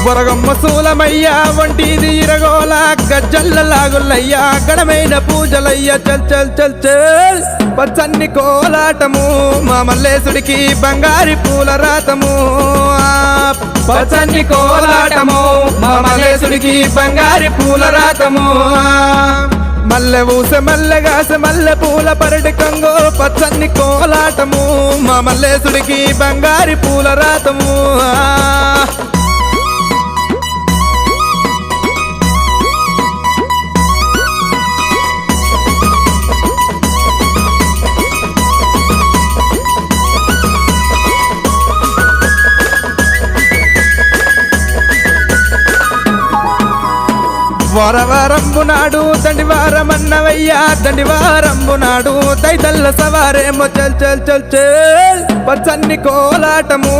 బొరగమ్మ సూలమయ్య వంటిది ఇరగోల గజ్జల్ల లాగులయ్యా గడమైన పూజలయ్య చల్ చల్ చల్ చల్ పచ్చన్ని కోలాటము మా మల్లేశుడికి బంగారి పూల రాతము పచ్చన్ని కోలాటము మా మల్లేశుడికి బంగారి పూల రాతము మల్లె ఊస మల్లెగాస మల్లె పూల పరటి కంగో పచ్చన్ని కోలాటము మా మల్లేశుడికి బంగారి పూల రాతము వారవారంబు నాడు దండివారమన్నవయ్యా దండివారంబు నాడు దైతల్ల సవారేమో చల్ చల్ చల్ చల్ పచ్చన్ని కోలాటము